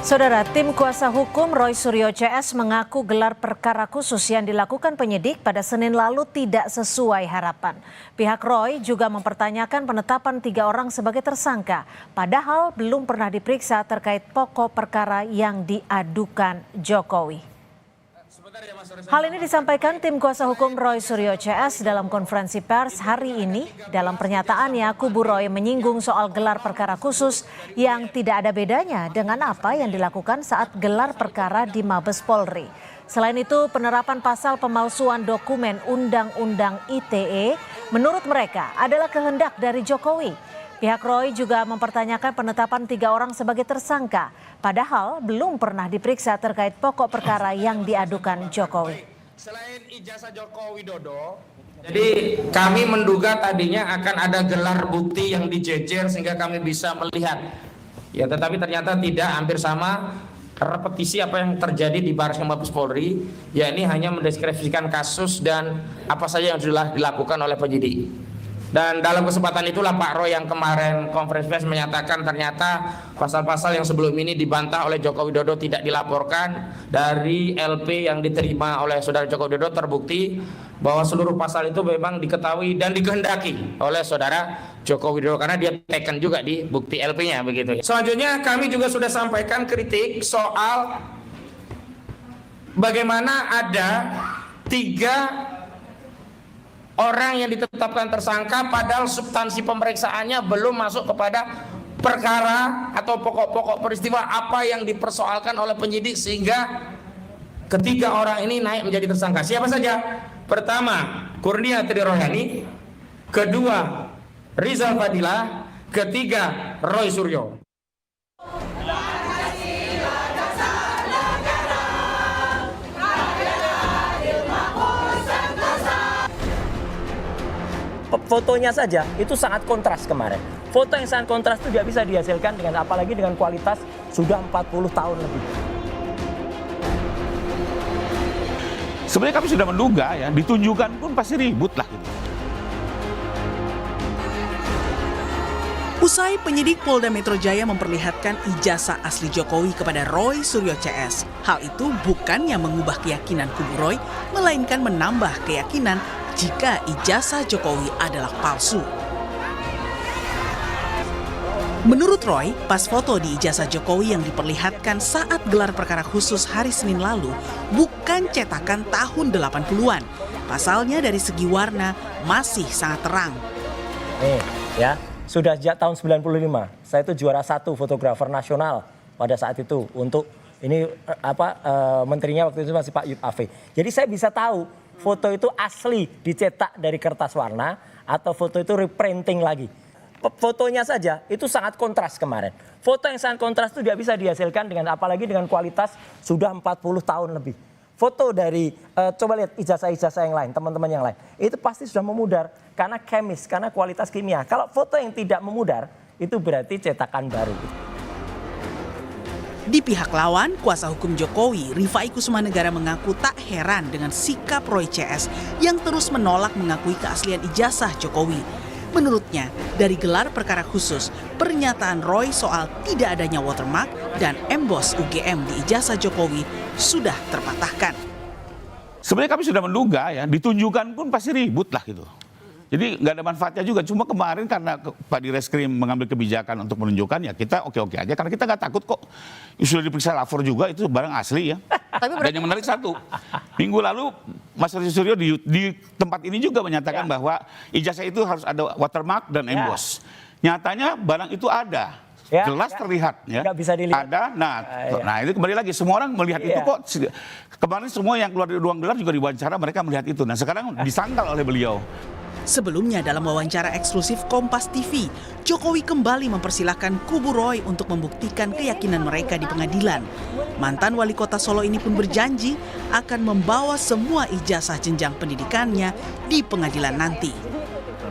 Saudara, tim kuasa hukum Roy Suryo CS mengaku gelar perkara khusus yang dilakukan penyidik pada Senin lalu tidak sesuai harapan. Pihak Roy juga mempertanyakan penetapan 3 orang sebagai tersangka, padahal belum pernah diperiksa terkait pokok perkara yang diadukan Jokowi. Hal ini disampaikan tim kuasa hukum Roy Suryo CS dalam konferensi pers hari ini. Dalam pernyataannya, kubu Roy menyinggung soal gelar perkara khusus yang tidak ada bedanya dengan apa yang dilakukan saat gelar perkara di Mabes Polri. Selain itu, penerapan pasal pemalsuan dokumen Undang-Undang ITE menurut mereka adalah kehendak dari Jokowi. Pihak Roy juga mempertanyakan penetapan 3 orang sebagai tersangka, padahal belum pernah diperiksa terkait pokok perkara yang diadukan Jokowi. Selain ijazah Joko Widodo, jadi kami menduga tadinya akan ada gelar bukti yang dijejer sehingga kami bisa melihat. Ya, tetapi ternyata tidak, hampir sama repetisi apa yang terjadi di Bareskrim Mabes Polri, ya ini hanya mendeskripsikan kasus dan apa saja yang sudah dilakukan oleh penyidik. Dan dalam kesempatan itulah Pak Roy yang kemarin konferensi pers menyatakan ternyata pasal-pasal yang sebelum ini dibantah oleh Joko Widodo tidak dilaporkan. Dari LP yang diterima oleh saudara Joko Widodo terbukti bahwa seluruh pasal itu memang diketahui dan dikehendaki oleh saudara Joko Widodo karena dia teken juga di bukti LP-nya begitu. Selanjutnya kami juga sudah sampaikan kritik soal bagaimana ada 3 orang yang ditetapkan tersangka padahal substansi pemeriksaannya belum masuk kepada perkara atau pokok-pokok peristiwa apa yang dipersoalkan oleh penyidik sehingga ketiga orang ini naik menjadi tersangka. Siapa saja? Pertama, Kurnia Triroyani, kedua, Rizal Fadila, ketiga, Roy Suryo. Fotonya saja itu sangat kontras kemarin. Foto yang sangat kontras itu tidak bisa dihasilkan dengan apalagi dengan kualitas sudah 40 tahun lebih. Sebenarnya kami sudah menduga ya, ditunjukkan pun pasti ribut lah gitu. Usai penyidik Polda Metro Jaya memperlihatkan ijazah asli Jokowi kepada Roy Suryo CS, hal itu bukannya mengubah keyakinan kubu Roy, melainkan menambah keyakinan jika ijazah Jokowi adalah palsu. Menurut Roy, pas foto di ijazah Jokowi yang diperlihatkan saat gelar perkara khusus hari Senin lalu bukan cetakan tahun 80-an. Pasalnya dari segi warna masih sangat terang. Nih ya, sudah sejak tahun 95, saya itu juara 1 fotografer nasional pada saat itu untuk ini menterinya waktu itu masih Pak Yub Afe. Jadi saya bisa tahu foto itu asli dicetak dari kertas warna atau foto itu reprinting lagi. Fotonya saja itu sangat kontras kemarin. Foto yang sangat kontras itu tidak bisa dihasilkan dengan apalagi dengan kualitas sudah 40 tahun lebih. Foto dari coba lihat ijazah-ijazah yang lain, teman-teman yang lain. Itu pasti sudah memudar karena kemis, karena kualitas kimia. Kalau foto yang tidak memudar itu berarti cetakan baru. Di pihak lawan, kuasa hukum Jokowi, Rifai Kusumanegara mengaku tak heran dengan sikap Roy CS yang terus menolak mengakui keaslian ijazah Jokowi. Menurutnya, dari gelar perkara khusus, pernyataan Roy soal tidak adanya watermark dan emboss UGM di ijazah Jokowi sudah terpatahkan. Sebenarnya kami sudah menduga ya, ditunjukkan pun pasti ribut lah gitu. Jadi nggak ada manfaatnya juga. Cuma kemarin karena Pak Direskrim mengambil kebijakan untuk menunjukkan ya kita oke-oke aja. Karena kita nggak takut kok. Sudah diperiksa lapor juga itu barang asli ya. Dan yang menarik satu, minggu lalu Mas Roy Suryo di tempat ini juga menyatakan bahwa ijazah itu harus ada watermark dan emboss. Nyatanya barang itu ada. Jelas terlihat ya. Bisa dilihat. Ada. Nah itu kembali lagi semua orang melihat itu kok. Kemarin semua yang keluar dari ruang gelar juga diwawancara mereka melihat itu. Nah sekarang disangkal oleh beliau. Sebelumnya dalam wawancara eksklusif Kompas TV, Jokowi kembali mempersilahkan kubu Roy untuk membuktikan keyakinan mereka di pengadilan. Mantan wali kota Solo ini pun berjanji akan membawa semua ijazah jenjang pendidikannya di pengadilan nanti.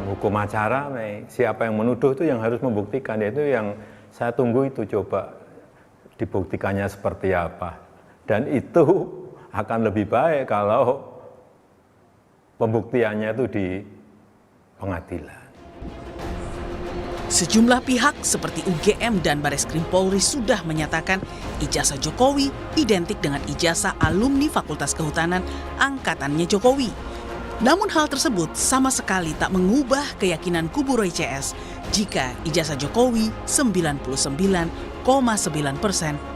Hukum acara, siapa yang menuduh itu yang harus membuktikan, yaitu yang saya tunggu itu coba dibuktikannya seperti apa. Dan itu akan lebih baik kalau pembuktiannya itu di pengadilan. Sejumlah pihak seperti UGM dan Bareskrim Polri sudah menyatakan ijazah Jokowi identik dengan ijazah alumni Fakultas Kehutanan angkatannya Jokowi. Namun hal tersebut sama sekali tak mengubah keyakinan kubu Roy CS jika ijazah Jokowi 99,9%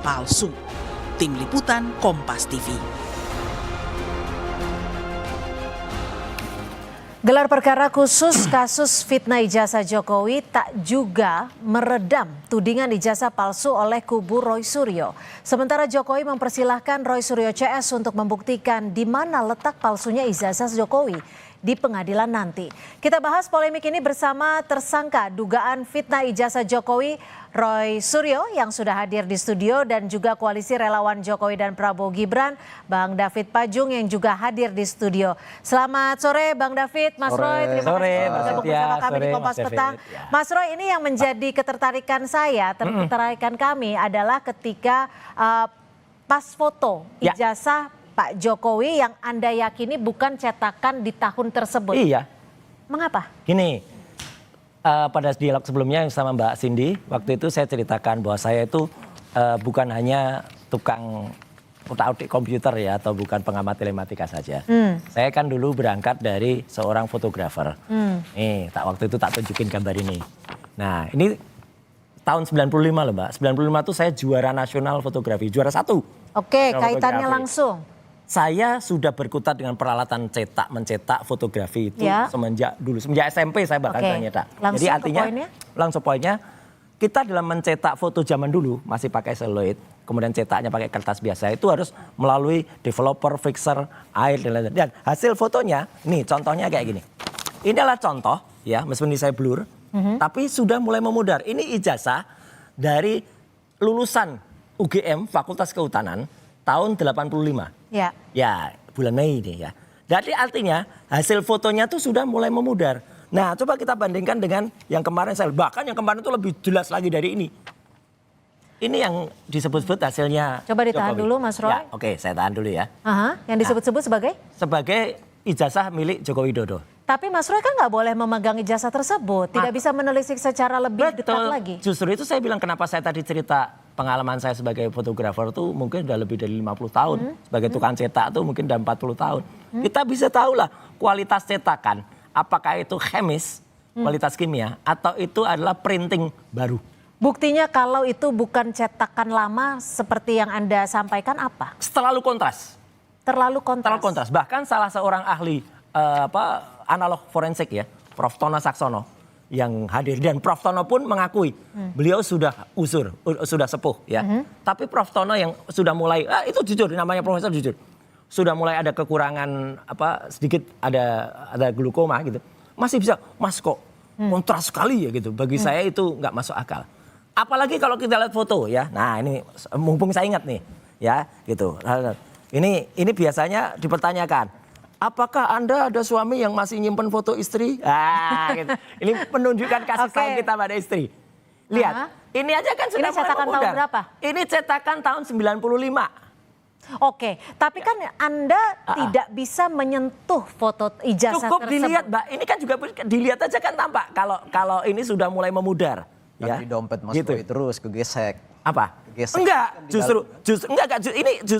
palsu. Tim Liputan Kompas TV. Gelar perkara khusus kasus fitnah ijazah Jokowi tak juga meredam tudingan ijazah palsu oleh kubu Roy Suryo. Sementara Jokowi mempersilahkan Roy Suryo CS untuk membuktikan di mana letak palsunya ijazah Jokowi di pengadilan nanti. Kita bahas polemik ini bersama tersangka dugaan fitnah ijazah Jokowi, Roy Suryo yang sudah hadir di studio, dan juga koalisi relawan Jokowi dan Prabowo Gibran, Bang David Pajung yang juga hadir di studio. Selamat sore Bang David, Mas Roy, terima kasih bergabung bersama kami di Kompas Petang. Mas Roy, ini yang menjadi ketertarikan saya, ketertarikan kami adalah ketika pas foto ijazah Pak Jokowi yang Anda yakini bukan cetakan di tahun tersebut. Iya. Mengapa? Gini, pada dialog sebelumnya sama Mbak Cindy, waktu itu saya ceritakan bahwa saya itu bukan hanya tukang utak-utik komputer ya, atau bukan pengamat telematika saja. Saya kan dulu berangkat dari seorang fotografer. Nih, waktu itu tak tunjukin gambar ini. Nah, ini tahun 95 loh Mbak. 95 itu saya juara nasional fotografi, juara 1. Oke, kaitannya langsung. Saya sudah berkutat dengan peralatan mencetak fotografi itu semenjak SMP saya bahkan mencetak. Jadi artinya langsung poinnya kita dalam mencetak foto zaman dulu masih pakai seluloid, kemudian cetaknya pakai kertas biasa, itu harus melalui developer, fixer, air dan lain-lain. Dan hasil fotonya, nih contohnya kayak gini. Ini adalah contoh ya, meskipun ini saya blur, tapi sudah mulai memudar. Ini ijazah dari lulusan UGM Fakultas Kehutanan tahun 85. Ya, bulan Mei ini ya. Jadi artinya hasil fotonya tuh sudah mulai memudar. Nah, coba kita bandingkan dengan yang kemarin bahkan yang kemarin itu lebih jelas lagi dari ini. Ini yang disebut-sebut hasilnya. Coba ditahan Jokowi. dulu Mas Roy. Ya, oke, saya tahan dulu ya. Yang disebut-sebut sebagai? Sebagai ijazah milik Joko Widodo. Tapi Mas Roy kan nggak boleh memegang ijazah tersebut, tidak bisa menelisik secara lebih dekat lagi. Justru itu saya bilang kenapa saya tadi cerita pengalaman saya sebagai fotografer tuh mungkin udah lebih dari 50 tahun. Sebagai tukang cetak tuh mungkin udah 40 tahun. Kita bisa tahu lah kualitas cetakan, apakah itu chemis, kualitas kimia, atau itu adalah printing baru. Buktinya kalau itu bukan cetakan lama seperti yang Anda sampaikan apa? Terlalu kontras. Terlalu kontras. Terlalu kontras. Bahkan salah seorang ahli analog forensik ya, Prof. Tono Saksono yang hadir, dan Prof. Tono pun mengakui beliau sudah sudah sepuh ya. Tapi Prof. Tono yang sudah mulai itu jujur, namanya profesor jujur, sudah mulai ada kekurangan sedikit ada glukoma gitu, masih bisa Mas kok kontras sekali ya gitu. Bagi saya itu nggak masuk akal. Apalagi kalau kita lihat foto ya. Nah ini mumpung saya ingat nih ya gitu. Ini biasanya dipertanyakan. Apakah Anda ada suami yang masih nyimpen foto istri? Gitu. Ini menunjukkan kasih sayang kita pada istri. Lihat, ini aja kan sudah mulai cetakan memudar. tahun berapa? Ini cetakan tahun 95. Oke, tapi kan Anda tidak bisa menyentuh foto ijazah Cukup tersebut. dilihat, Mbak. Ini kan juga dilihat aja kan tampak kalau ini sudah mulai memudar. Kan Ya. di dompet Mas Gitu. Roy terus kegesek. Apa? Kegesek. Enggak,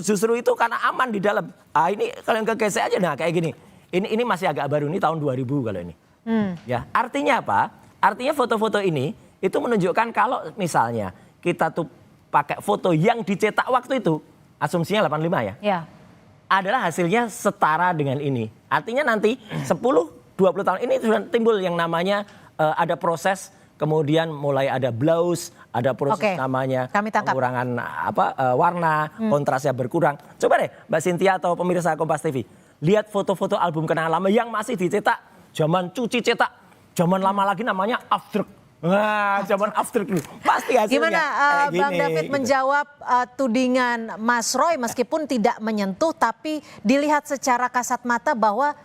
justru itu karena aman di dalam. Ini kalian kegesek aja, nah kayak gini. Ini masih agak baru, ini tahun 2000 kalau ini. Ya, artinya apa? Artinya foto-foto ini itu menunjukkan kalau misalnya kita tuh pakai foto yang dicetak waktu itu, asumsinya 85 ya. Ya. Adalah hasilnya setara dengan ini. Artinya nanti 10-20 tahun ini sudah timbul yang namanya ada proses. Kemudian mulai ada blouse, ada proses namanya pengurangan warna, kontrasnya berkurang. Coba deh Mbak Cynthia atau pemirsa Kompas TV, lihat foto-foto album kenangan lama yang masih dicetak zaman cuci cetak, zaman lama lagi namanya after. Nah, zaman after dulu. Pasti hasilnya. Gimana Bang David gitu. menjawab tudingan Mas Roy meskipun tidak menyentuh tapi dilihat secara kasat mata bahwa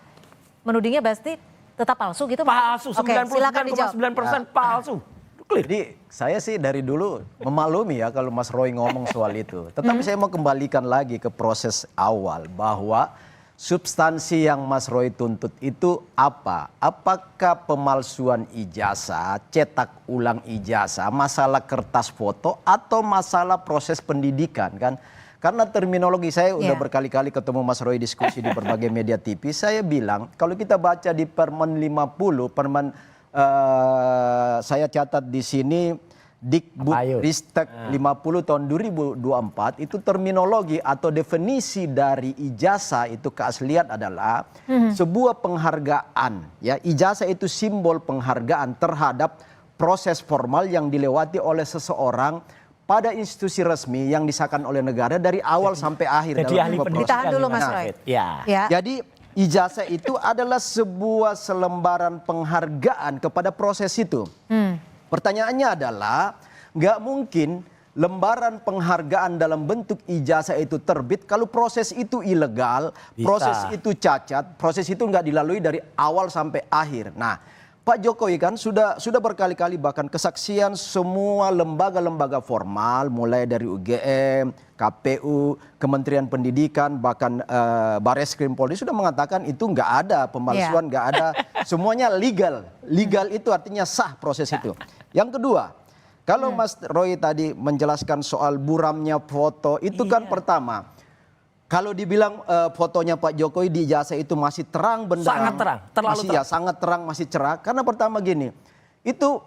menudingnya pasti tetap palsu gitu? Palsu, 99,9% palsu. Clear. Jadi saya sih dari dulu memaklumi ya kalau Mas Roy ngomong soal itu. Tetapi saya mau kembalikan lagi ke proses awal bahwa substansi yang Mas Roy tuntut itu apa? Apakah pemalsuan ijazah, cetak ulang ijazah, masalah kertas foto, atau masalah proses pendidikan kan? Karena terminologi saya udah berkali-kali ketemu Mas Roy diskusi di berbagai media TV, saya bilang kalau kita baca di Permen 50, saya catat di sini Dikbud Ristek 50 tahun 2024 itu terminologi atau definisi dari ijazah itu keaslian adalah sebuah penghargaan, ya. Ijazah itu simbol penghargaan terhadap proses formal yang dilewati oleh seseorang pada institusi resmi yang disahkan oleh negara dari awal sampai akhir. Jadi ahli sebuah proses. Ditahan dulu Mas Roy. Ya. Jadi ijazah itu adalah sebuah selembaran penghargaan kepada proses itu. Pertanyaannya adalah nggak mungkin lembaran penghargaan dalam bentuk ijazah itu terbit kalau proses itu ilegal, proses itu cacat, proses itu nggak dilalui dari awal sampai akhir. Nah, Pak Jokowi kan sudah berkali-kali bahkan kesaksian semua lembaga-lembaga formal mulai dari UGM, KPU, Kementerian Pendidikan, bahkan Bareskrim Polri sudah mengatakan itu nggak ada pemalsuan, nggak ada, semuanya legal. Legal itu artinya sah proses itu. Yang kedua, kalau Mas Roy tadi menjelaskan soal buramnya foto, itu kan pertama, kalau dibilang fotonya Pak Jokowi di ijazah itu masih terang benderang. Sangat terang, terlalu masih, terang. Ya, sangat terang, masih cerah. Karena pertama gini, itu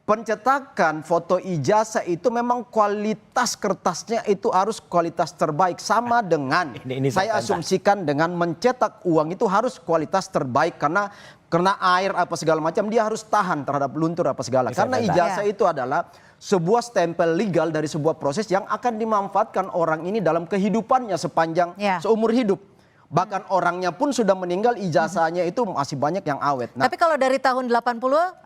pencetakan foto ijazah itu memang kualitas kertasnya itu harus kualitas terbaik. Sama dengan, ini saya asumsikan dengan mencetak uang itu harus kualitas terbaik. Karena air apa segala macam dia harus tahan terhadap luntur apa segala. Karena ijazah itu adalah sebuah stempel legal dari sebuah proses yang akan dimanfaatkan orang ini dalam kehidupannya sepanjang seumur hidup. Bahkan orangnya pun sudah meninggal, ijazahnya itu masih banyak yang awet. Tapi kalau dari tahun 85,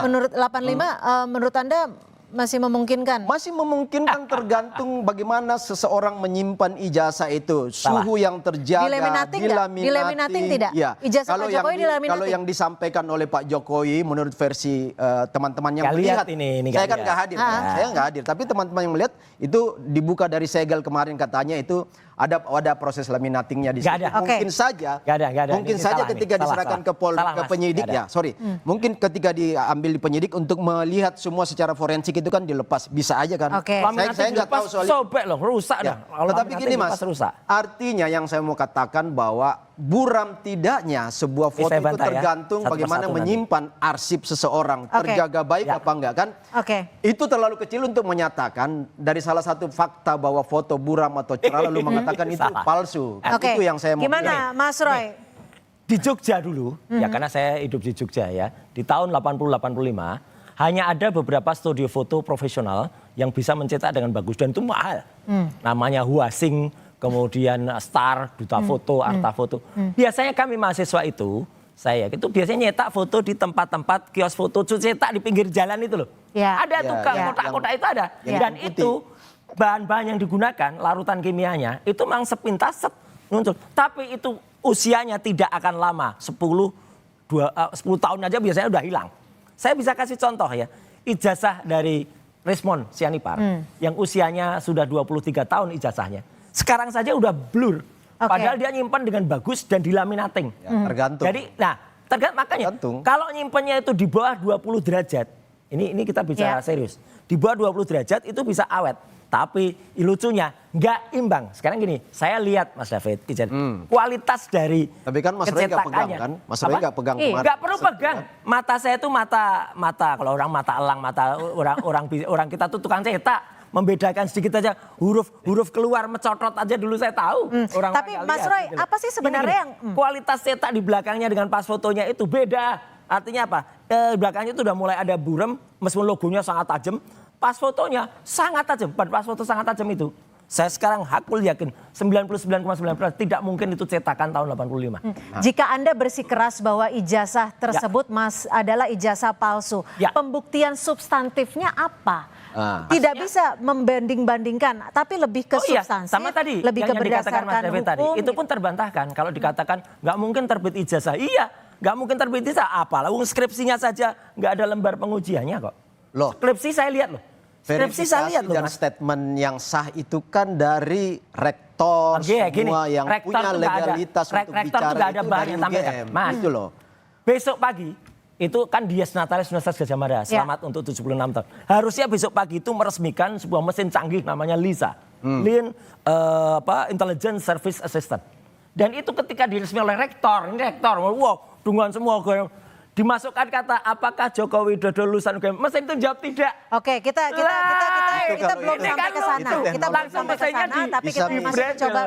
menurut 85 menurut Anda masih memungkinkan? Masih memungkinkan tergantung bagaimana seseorang menyimpan ijazah itu. Suhu yang terjaga, dilaminating tidak? Ya. Ijazah Pak Jokowi dilaminating? Kalau yang disampaikan oleh Pak Jokowi menurut versi teman-teman yang melihat, saya kan nggak hadir, saya nggak hadir. Tapi teman-teman yang melihat itu dibuka dari segel kemarin katanya itu ada proses laminatingnya di situ. Mungkin saja, mungkin saja ketika diserahkan ke penyidik mungkin ketika diambil di penyidik untuk melihat semua secara forensik itu kan dilepas, bisa aja kan. Saya nggak tahu soal itu. Sobek loh, rusak dah. Tetapi gini Mas, artinya yang saya mau katakan bahwa buram tidaknya sebuah foto itu tergantung bagaimana menyimpan arsip seseorang, terjaga baik apa enggak kan. Itu terlalu kecil untuk menyatakan dari salah satu fakta bahwa foto buram atau cerah lalu mengatakan itu palsu. Itu yang saya mau. Gimana Mas Roy? Di Jogja dulu, ya karena saya hidup di Jogja ya, di tahun 80-85 hanya ada beberapa studio foto profesional yang bisa mencetak dengan bagus dan itu mahal. Namanya Huasing, kemudian Star, Duta Foto, Arta Foto. Biasanya kami mahasiswa itu biasanya nyetak foto di tempat-tempat kios foto, cetak di pinggir jalan itu loh. Ada tukang kotak-kotak itu ada. Dan itu bahan-bahan yang digunakan, larutan kimianya, itu memang sepintas muncul. Tapi itu usianya tidak akan lama, 10 tahun aja biasanya udah hilang. Saya bisa kasih contoh ya, ijazah dari Resmond Sianipar yang usianya sudah 23 tahun ijazahnya. Sekarang saja udah blur, padahal dia nyimpan dengan bagus dan dilaminating. Tergantung. Jadi, makanya kalau nyimpannya itu di bawah 20 derajat, ini kita bicara serius, di bawah 20 derajat itu bisa awet. Tapi lucunya nggak imbang. Sekarang gini, saya lihat Mas David, kualitas dari tapi kan Mas Roy nggak pegang kan? Mas Roy nggak pegang kemarin. Nggak perlu pegang. Mata saya itu mata kalau orang mata elang, mata orang kita tuh tukang cetak. Membedakan sedikit aja huruf keluar mencotot aja dulu saya tahu. Tapi Mas Roy, apa sih sebenarnya yang kualitas cetak di belakangnya dengan pas fotonya itu beda. Artinya apa? Belakangnya itu udah mulai ada buram, meskipun logonya sangat tajam. Pas fotonya sangat tajam, pas foto sangat tajam itu. Saya sekarang hakul yakin 99,9% tidak mungkin itu cetakan tahun 85. Jika Anda bersikeras bahwa ijazah tersebut adalah ijazah palsu, pembuktian substantifnya apa? Tidak bisa membanding-bandingkan, tapi lebih ke substansi, sama tadi lebih ke yang dikatakan Mas David tadi. Itu pun terbantahkan kalau dikatakan nggak mungkin terbit ijazah. Iya, nggak mungkin terbit ijazah. Apalah, skripsinya saja nggak ada lembar pengujiannya kok. Skripsi saya lihat loh. Verifikasi dan statement yang sah itu kan dari rektor, Oke, gini, semua yang rektor punya tuh nggak ada. legalitas untuk Rektor tuh bicara nggak ada itu bahan dari yang tampilkan. UGM. Mas. Itu loh. Besok pagi itu kan Dies Natalis Universitas Gadjah Mada. Selamat untuk 76 tahun. Harusnya besok pagi itu meresmikan sebuah mesin canggih namanya LISA. Lean Intelligence Service Assistant. Dan itu ketika diresmikan oleh rektor, ini rektor, wow, dukungan semua dimasukkan kata apakah Joko Widodo lulusan UGM? Mesin itu jawab tidak. Oke, kita Itu belum kalau sampai itu ke sana. teknologi. Kita belum sampai ke sana, tapi bisa kita masih di-brandel. coba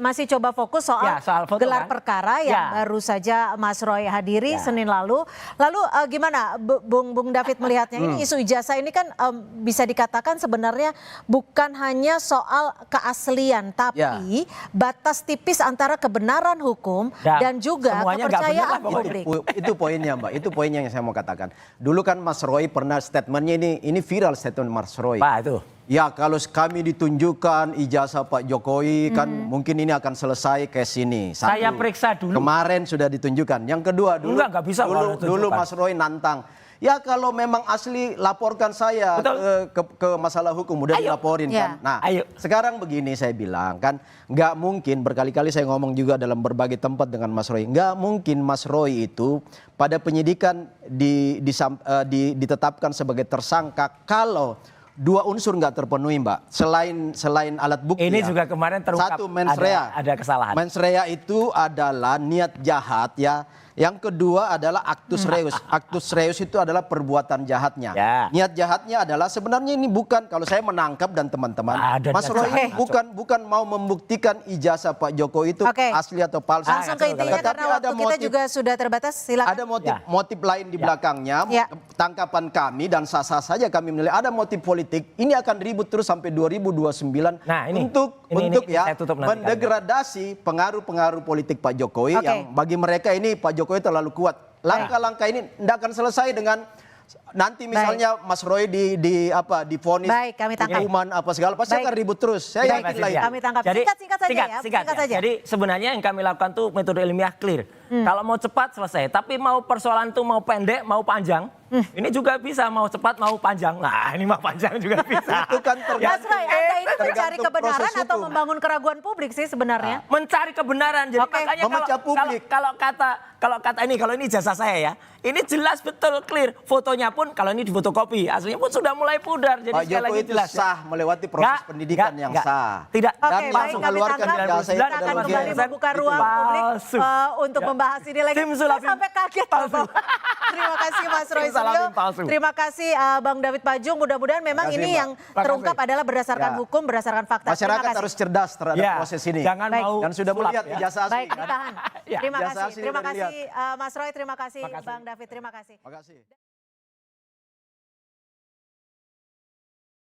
masih coba fokus soal, Ya, soal foto, gelar kan? perkara yang Ya. baru saja Mas Roy hadiri Ya. Senin lalu. Lalu gimana Bung David melihatnya? Ini isu ijazah ini kan bisa dikatakan sebenarnya bukan hanya soal keaslian, tapi batas tipis antara kebenaran hukum Ya, dan juga semuanya nggak benar kepercayaan lah pokoknya. publik. Itu poinnya Mbak, itu poinnya yang saya mau katakan. Dulu kan Mas Roy pernah statementnya ini viral statement Mas Roy. Pak itu. Ya kalau kami ditunjukkan ijazah Pak Jokowi kan mungkin ini akan selesai case ini. Satu. Saya periksa dulu. Kemarin sudah ditunjukkan. Yang kedua Nggak bisa kalau dulu ditunjukkan. Mas Roy nantang. Ya kalau memang asli laporkan saya ke masalah hukum udah dilaporin Ya. kan. Nah Ayo. sekarang begini saya bilang kan nggak mungkin berkali-kali saya ngomong juga dalam berbagai tempat dengan Mas Roy. Nggak mungkin Mas Roy itu pada penyidikan ditetapkan sebagai tersangka kalau dua unsur nggak terpenuhi Mbak. Selain alat bukti. Ini ya. juga kemarin terungkap Satu mens rea. ada kesalahan. Mens rea itu adalah niat jahat ya. Yang kedua adalah actus reus. Actus reus itu adalah perbuatan jahatnya. Ya. Niat jahatnya adalah sebenarnya ini bukan kalau saya menangkap dan teman-teman. Ada Mas niat Roy ini jahat. bukan mau membuktikan ijazah Pak Jokowi itu Oke. asli atau palsu. Langsung ke intinya Tetapi karena waktu kita motif- juga sudah terbatas. Silakan. ada motif Ya. motif lain di belakangnya. Ya. Tangkapan kami dan sah-sah saja kami menilai ada motif politik. Ini akan ribut terus sampai 2029 Nah, ini. untuk Ini ya saya tutup nanti mendegradasi pengaruh-pengaruh politik Pak Jokowi Oke. yang bagi mereka ini Pak Jokowi terlalu kuat. Langkah-langkah ini tidak akan selesai dengan nanti misalnya Mas Roy divonis Baik, kami tangkap. hukuman apa segala pasti Baik. akan ribut terus. Saya Baik, yakin lah itu. kami tangkap. Jadi, Singkat saja ya, singkat ya. saja. Jadi sebenarnya yang kami lakukan tuh metode ilmiah clear. Kalau mau cepat selesai, tapi mau persoalan tuh mau pendek, mau panjang, ini juga bisa mau cepat mau panjang. Nah ini mau panjang juga bisa. Itu kan Mas Roy, Anda ini mencari tergantung kebenaran proses atau hukum. membangun keraguan publik sih sebenarnya? Mencari kebenaran. Jadi Oke. makanya Memecah publik. kalau ini jasa saya ya, ini jelas betul clear. Fotonya pun kalau ini difotokopi, aslinya pun sudah mulai pudar. Jadi Pak sekali lagi Jokowi itu jelas. ya. sah melewati proses pendidikan yang sah. Tidak. Oke, Dan baik, langsung kami keluarkan tangkap. ijazah itu Kita akan adalah kembali UGM. membuka Itu ruang loh. publik Palsu. untuk Ya. membahas ini lagi. Tim Saya Sulawesi sampai kaget. palsu. Bapak. Terima kasih Mas Roy Tim Sulawesi Suryo. palsu. Terima kasih Bang David Pajung. Mudah-mudahan memang Terima kasih, ini Mbak. yang terungkap adalah berdasarkan Ya. hukum, berdasarkan fakta. Terima Masyarakat kasih. harus cerdas terhadap Ya, proses ini. jangan Baik. mau Dan sudah sulap, melihat ya. ijazah asli. Baik, ditahan. Ya. Terima Ijazah kasih. asli Terima sudah kasih Mas Roy, terima kasih Terima kasih. Bang David, terima kasih. Terima kasih.